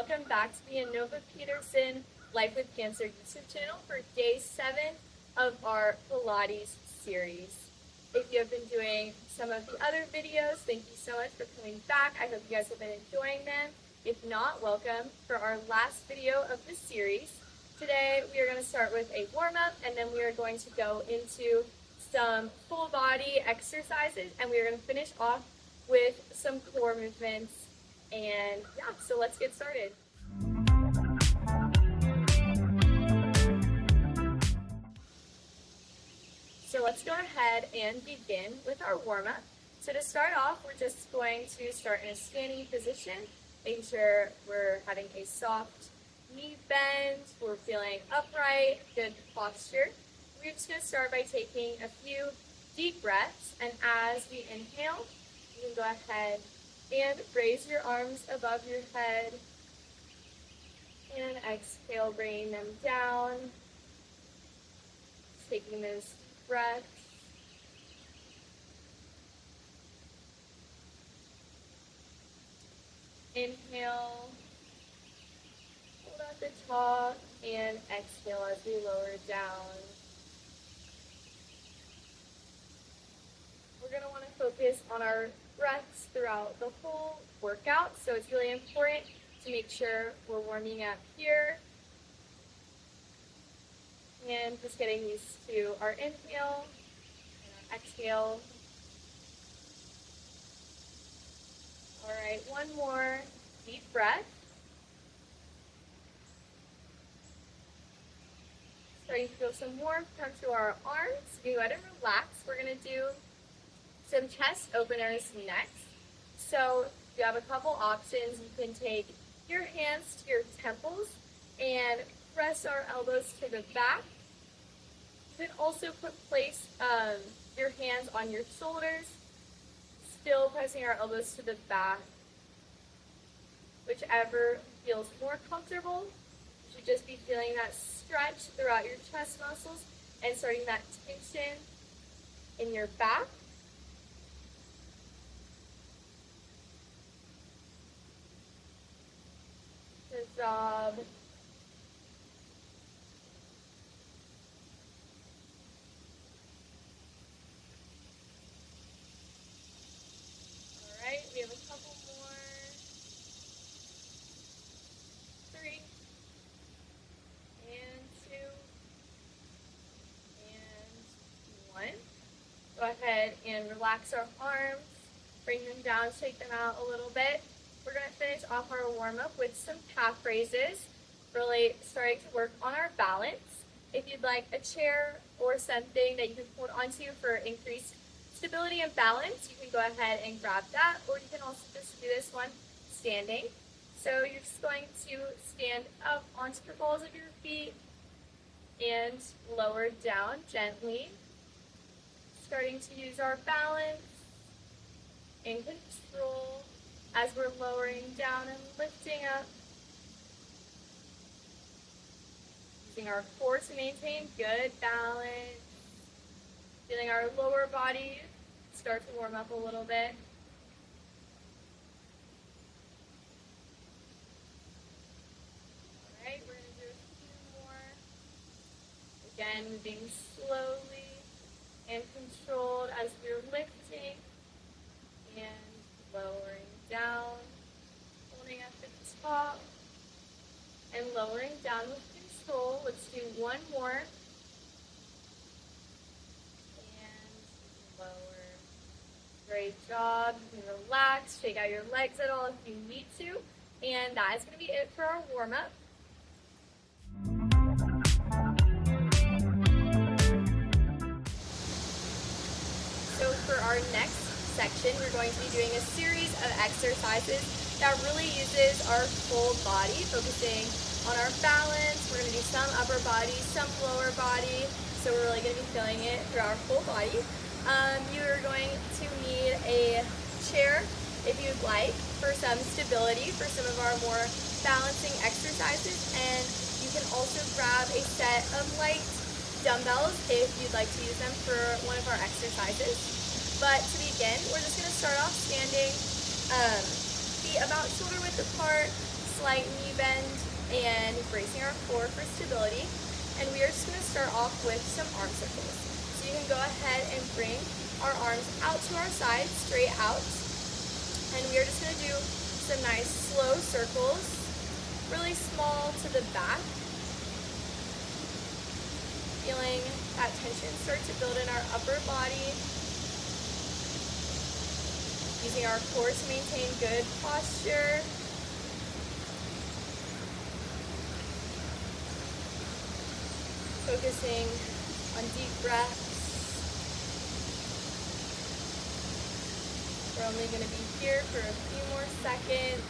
welcome back to the Anova Peterson Life with Cancer YouTube channel for day 7 of our Pilates series. If you have been doing some of the other videos, thank you so much for coming back. I hope you guys have been enjoying them. If not, welcome for our last video of this series. Today we are going to start with a warm-up, and then we are going to go into some full body exercises, and we are going to finish off with some core movements. And yeah, so let's get started. So let's go ahead and begin with our warm-up. So to start off, we're just going to start in a standing position, making sure we're having a soft knee bend, we're feeling upright, good posture. We're just going to start by taking a few deep breaths, and as we inhale, you can go ahead and raise your arms above your head, and exhale, bringing them down, taking those breaths. Inhale, hold at the top, and exhale as we lower down. We're going to want to focus on our breaths throughout the whole workout, so it's really important to make sure we're warming up here and just getting used to our inhale and our exhale. All right, one more deep breath. Starting to feel some warmth come through our arms. You go ahead and relax. We're going to do some chest openers next. So you have a couple options. You can take your hands to your temples and press our elbows to the back. You can also place your hands on your shoulders, still pressing our elbows to the back. Whichever feels more comfortable. You should just be feeling that stretch throughout your chest muscles and starting that tension in your back. Good job. All right, we have a couple more. 3, and 2, and 1. Go ahead and relax our arms, bring them down, shake them out a little bit. We're going to finish off our warm-up with some calf raises, really starting to work on our balance. If you'd like a chair or something that you can hold onto for increased stability and balance, you can go ahead and grab that, or you can also just do this one standing. So you're just going to stand up onto the balls of your feet and lower down gently, starting to use our balance and control as we're lowering down and lifting up. Using our core to maintain good balance. Feeling our lower body start to warm up a little bit. All right, we're going to do a few more. Again, moving slowly and controlled as we're lifting and lowering down, holding up at the top, and lowering down with control. Let's do one more. And lower. Great job. You can relax, shake out your legs at all if you need to. And that is going to be it for our warm-up. So for our next section, we're going to be doing a series of exercises that really uses our full body, focusing on our balance. We're going to do some upper body, some lower body, so we're really going to be feeling it through our full body. You are going to need a chair if you'd like for some stability for some of our more balancing exercises, and you can also grab a set of light dumbbells if you'd like to use them for one of our exercises. But to begin, we're just going to start off standing, feet about shoulder width apart, slight knee bend and bracing our core for stability. And we are just going to start off with some arm circles. So you can go ahead and bring our arms out to our sides, straight out. And we are just going to do some nice slow circles, really small to the back. Feeling that tension start to build in our upper body. Using our core to maintain good posture. Focusing on deep breaths. We're only going to be here for a few more seconds.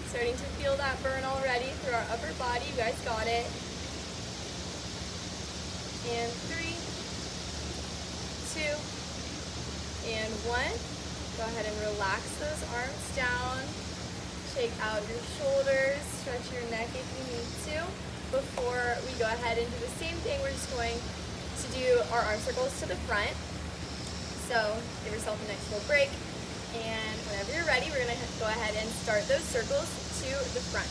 Starting to feel that burn already through our upper body. You guys got it. And 3, 2, and 1. Go ahead and relax those arms down. Shake out your shoulders. Stretch your neck if you need to. Before we go ahead and do the same thing, we're just going to do our arm circles to the front. So give yourself a nice little break. And whenever you're ready, we're going to go ahead and start those circles to the front.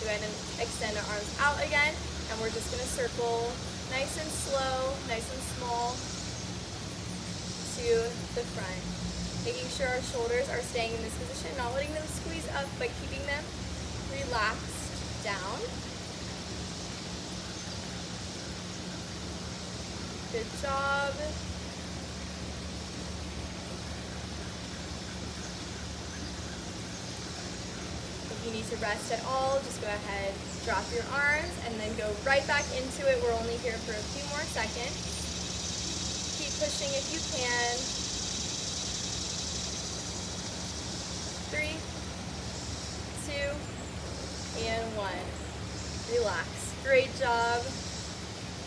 Go ahead and extend our arms out again. And we're just going to circle nice and slow, nice and small to the front. Making sure our shoulders are staying in this position, not letting them squeeze up, but keeping them relaxed down. Good job. If you need to rest at all, just go ahead, drop your arms, and then go right back into it. We're only here for a few more seconds. Keep pushing if you can. 3, 2, and 1. Relax. Great job.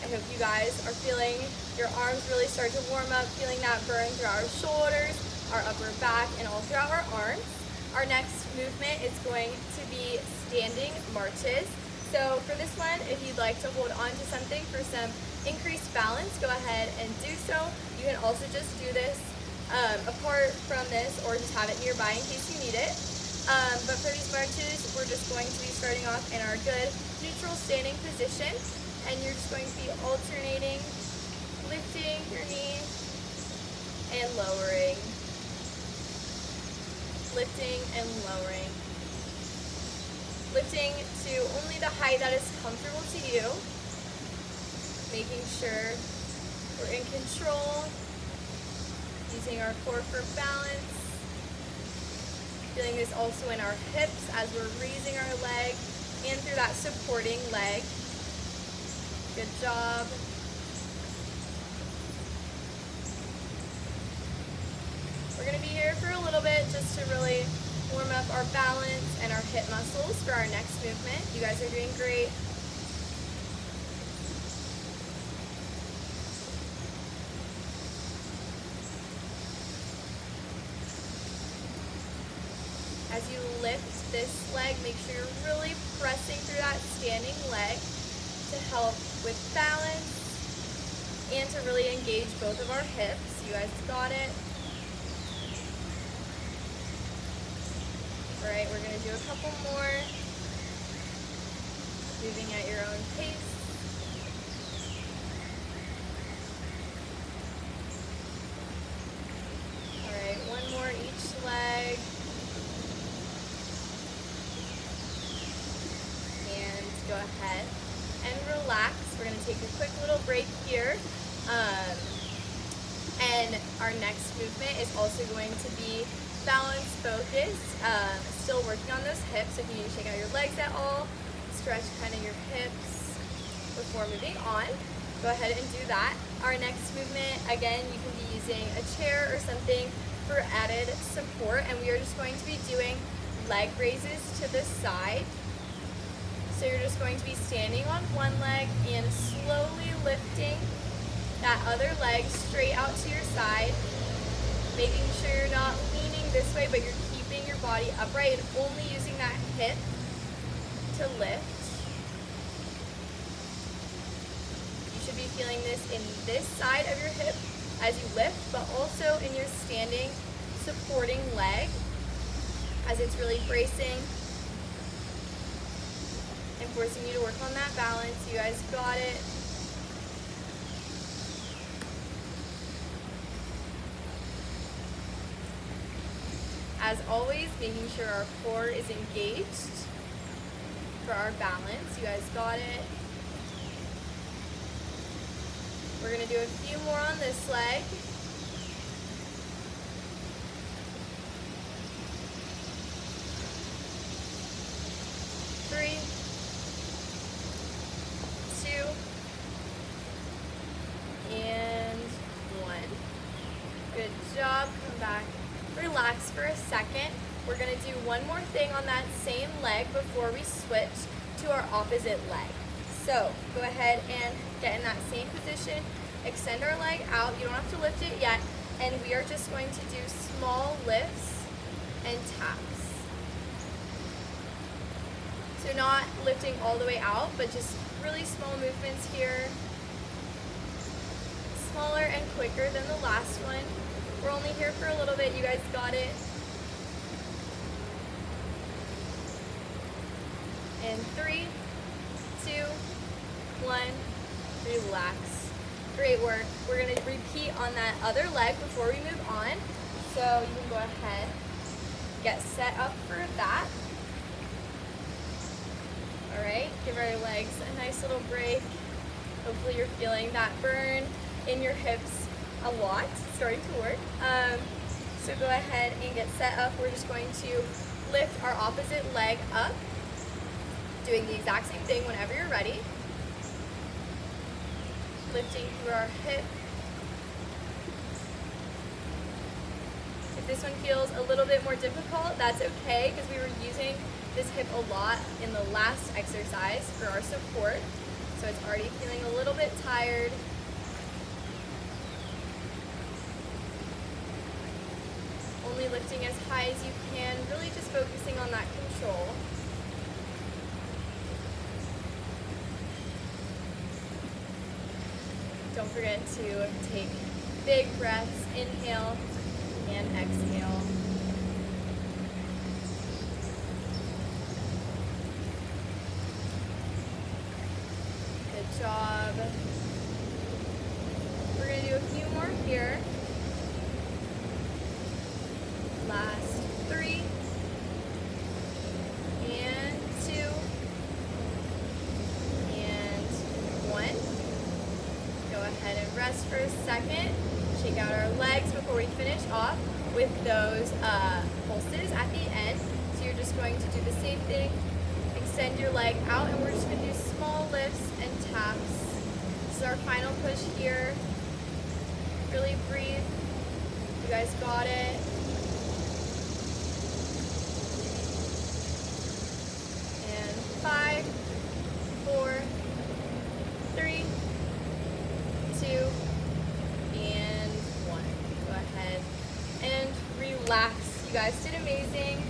I hope you guys are feeling your arms really start to warm up, feeling that burn through our shoulders, our upper back, and all throughout our arms. Our next movement is going to be standing marches. So for this one, if you'd like to hold on to something for some increased balance, go ahead and do so. You can also just do this apart from this, or just have it nearby in case you need it. But for these marches, we're just going to be starting off in our good neutral standing position. And you're just going to be alternating, lifting your knee and lowering. Lifting and lowering. Lifting to only the height that is comfortable to you. Making sure we're in control. Using our core for balance. Feeling this also in our hips as we're raising our leg and through that supporting leg. Good job. We're going to be here for a little bit just to really warm up our balance and our hip muscles for our next movement. You guys are doing great. As you lift this leg, make sure you're really pressing through that standing leg to help with balance and to really engage both of our hips. You guys got it. All right, we're going to do a couple more. Moving at your own pace. All right, one more each leg. And go ahead and relax. We're going to take a quick little break here. And our next movement is also going to be balance focused. Still working on those hips. If you need to shake out your legs at all, stretch kind of your hips before moving on. Go ahead and do that. Our next movement, again, you can be using a chair or something for added support. And we are just going to be doing leg raises to the side. So you're just going to be standing on one leg and slowly lifting that other leg straight out to your side, making sure you're not leaning this way, but you're keeping your body upright and only using that hip to lift. You should be feeling this in this side of your hip as you lift, but also in your standing supporting leg as it's really bracing and forcing you to work on that balance. You guys got it. As always, making sure our core is engaged for our balance. You guys got it. We're gonna do a few more on this leg. Three, two, and one. Good job. Come back. Relax for a second. We're going to do one more thing on that same leg before we switch to our opposite leg. So go ahead and get in that same position. Extend our leg out. You don't have to lift it yet. And we are just going to do small lifts and taps. So not lifting all the way out, but just really small movements here. Smaller and quicker than the last one. We're only here for a little bit. You guys got it. And 3, 2, 1, relax. Great work. We're going to repeat on that other leg before we move on. So you can go ahead, get set up for that. All right, give our legs a nice little break. Hopefully you're feeling that burn in your hips a lot. It's starting to work. So go ahead and get set up. We're just going to lift our opposite leg up, doing the exact same thing whenever you're ready. Lifting through our hip. If this one feels a little bit more difficult, that's okay, because we were using this hip a lot in the last exercise for our support. So it's already feeling a little bit tired. Only lifting as high as you can, really just focusing on that control. Don't forget to take big breaths, inhale and exhale. Good job. We're going to do a few more here. Last 3 and 2 and 1. Go ahead and rest for a second. Shake out our legs before we finish off with those pulses at the end. So you're just going to do the same thing. Extend your leg out, and we're just going to do small lifts and taps. This is our final push here. Really breathe. You guys got it. And 5, 4, 3, 2, and 1. Go ahead and relax. You guys did amazing.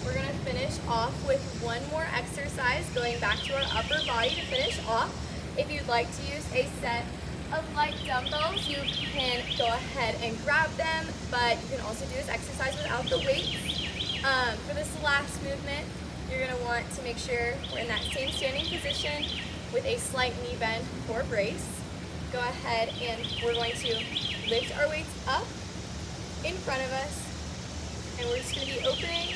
We're going to finish off with one more exercise, going back to our upper body to finish off. If you'd like to use a set of light dumbbells, you can go ahead and grab them, but you can also do this exercise without the weights. For this last movement, you're going to want to make sure we're in that same standing position with a slight knee bend or brace. Go ahead and we're going to lift our weights up in front of us, and we're just going to be opening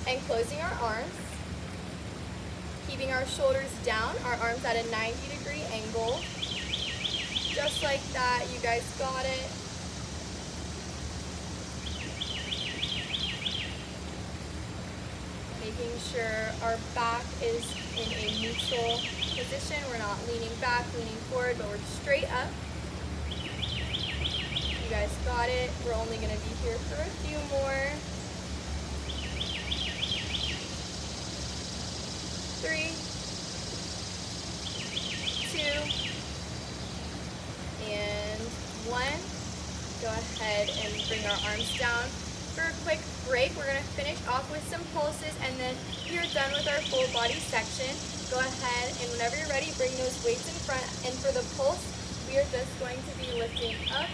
and closing our arms, keeping our shoulders down, our arms at a 90-degree angle. Just like that. You guys got it. Making sure our back is in a neutral position. We're not leaning back, leaning forward, but we're straight up. You guys got it. We're only going to be here for a few more. 3, 2, and 1. Go ahead and bring our arms down for a quick break. We're going to finish off with some pulses, and then we are done with our full body section. Go ahead and whenever you're ready, bring those weights in front. And for the pulse, we are just going to be lifting up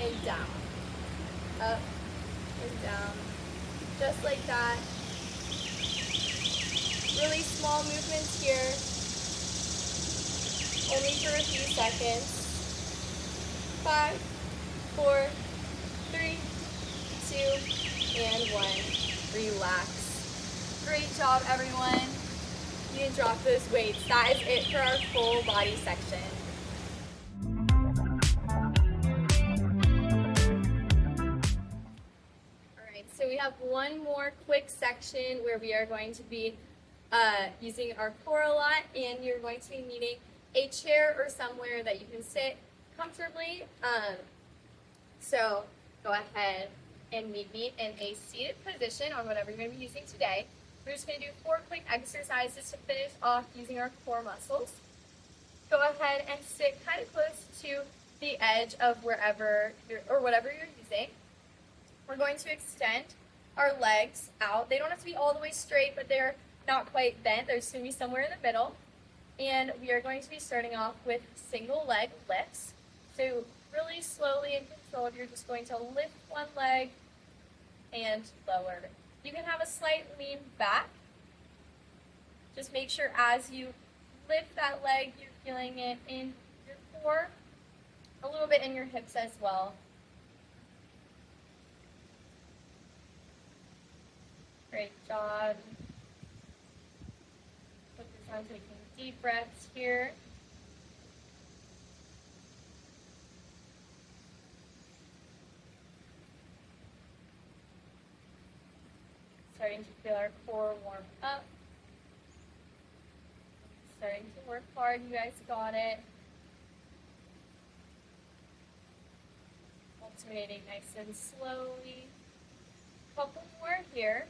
and down. Up and down. Just like that. Really small movements here, only for a few seconds. 5, 4, 3, 2, and 1. Relax. Great job, everyone. You can drop those weights. That is it for our full body section. All right, so we have one more quick section where we are going to be using our core a lot, and you're going to be needing a chair or somewhere that you can sit comfortably. So go ahead and meet me in a seated position on whatever you're going to be using today. We're just going to do 4 quick exercises to finish off using our core muscles. Go ahead and sit kind of close to the edge of whatever you're using. We're going to extend our legs out. They don't have to be all the way straight, but they're not quite bent. They're just going to be somewhere in the middle. And we are going to be starting off with single leg lifts. So really slowly and controlled, you're just going to lift one leg and lower. You can have a slight lean back. Just make sure as you lift that leg, you're feeling it in your core, a little bit in your hips as well. Great job. Focus on taking deep breaths here. Starting to feel our core warm up. Starting to work hard. You guys got it. Alternating nice and slowly. Couple more here.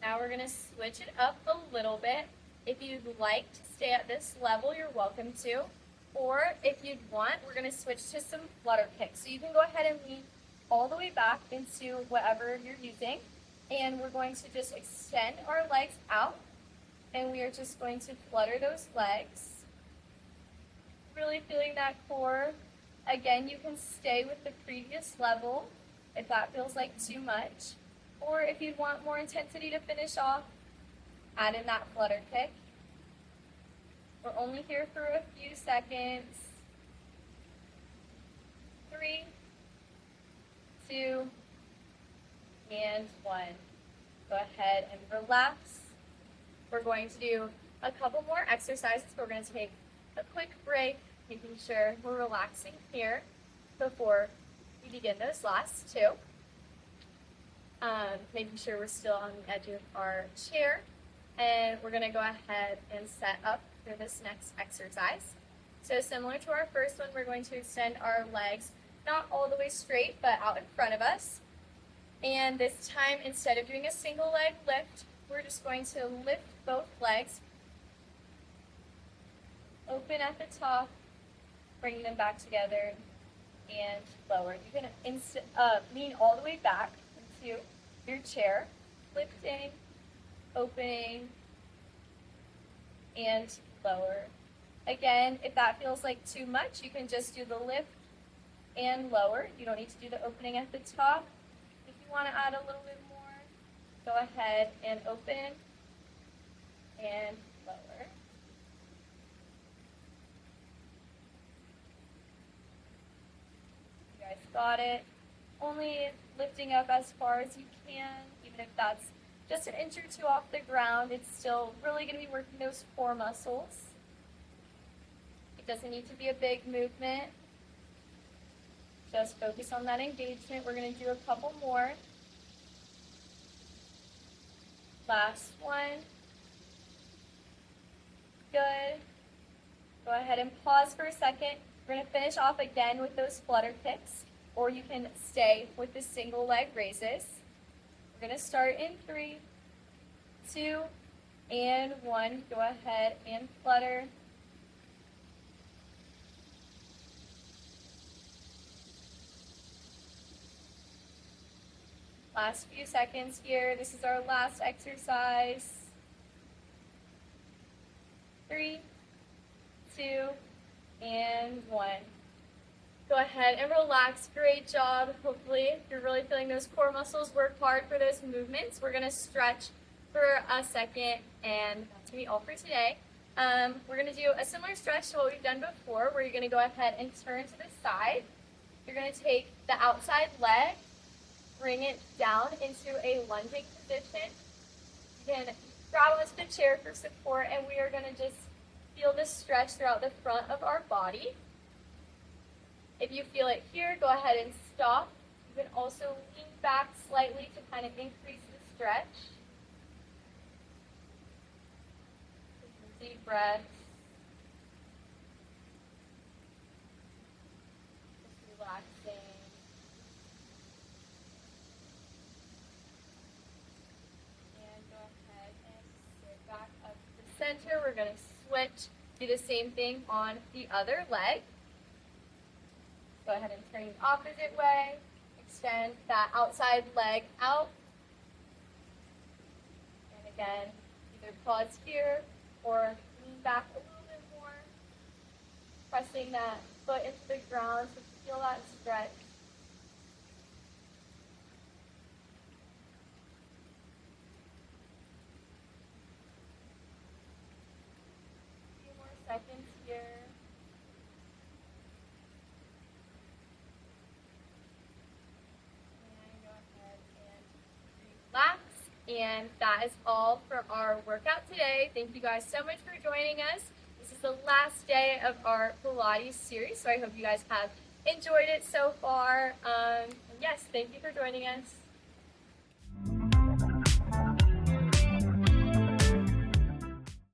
Now we're going to switch it up a little bit. If you'd like to stay at this level, you're welcome to. Or if you'd want, we're going to switch to some flutter kicks. So you can go ahead and lean all the way back into whatever you're using. And we're going to just extend our legs out. And we are just going to flutter those legs. Really feeling that core. Again, you can stay with the previous level if that feels like too much. Or if you'd want more intensity to finish off, add in that flutter kick. We're only here for a few seconds. 3, 2, and 1. Go ahead and relax. We're going to do a couple more exercises. We're going to take a quick break, making sure we're relaxing here before we begin those last 2. Making sure we're still on the edge of our chair. And we're going to go ahead and set up for this next exercise. So similar to our first one, we're going to extend our legs not all the way straight, but out in front of us. And this time, instead of doing a single leg lift, we're just going to lift both legs, open at the top, bring them back together, and lower. You can lean all the way back into your chair, lifting, opening, and lower. Again, if that feels like too much, you can just do the lift and lower. You don't need to do the opening at the top. If you want to add a little bit more, go ahead and open and lower. You guys got it. Only lifting up as far as you can, even if that's just an inch or 2 off the ground. It's still really going to be working those core muscles. It doesn't need to be a big movement. Just focus on that engagement. We're going to do a couple more. Last one. Good. Go ahead and pause for a second. We're going to finish off again with those flutter kicks, or you can stay with the single leg raises. We're going to start in 3, 2, and 1. Go ahead and flutter. Last few seconds here. This is our last exercise. 3, 2, and 1. Go ahead and relax. Great job. Hopefully you're really feeling those core muscles work hard for those movements. We're going to stretch for a second, and that's going to be all for today. We're going to do a similar stretch to what we've done before, where you're going to go ahead and turn to the side. You're going to take the outside leg, bring it down into a lunging position. You can grab onto the chair for support, and we are going to just feel this stretch throughout the front of our body. If you feel it here, go ahead and stop. You can also lean back slightly to kind of increase the stretch. Deep breaths. Just relaxing. And go ahead and sit back up to the center. We're going to switch. Do the same thing on the other leg. Go ahead and turn the opposite way. Extend that outside leg out. And again, either pause here or lean back a little bit more. Pressing that foot into the ground to feel that stretch. A few more seconds here. And that is all for our workout today. Thank you guys so much for joining us. This is the last day of our Pilates series, so I hope you guys have enjoyed it so far. Yes, thank you for joining us.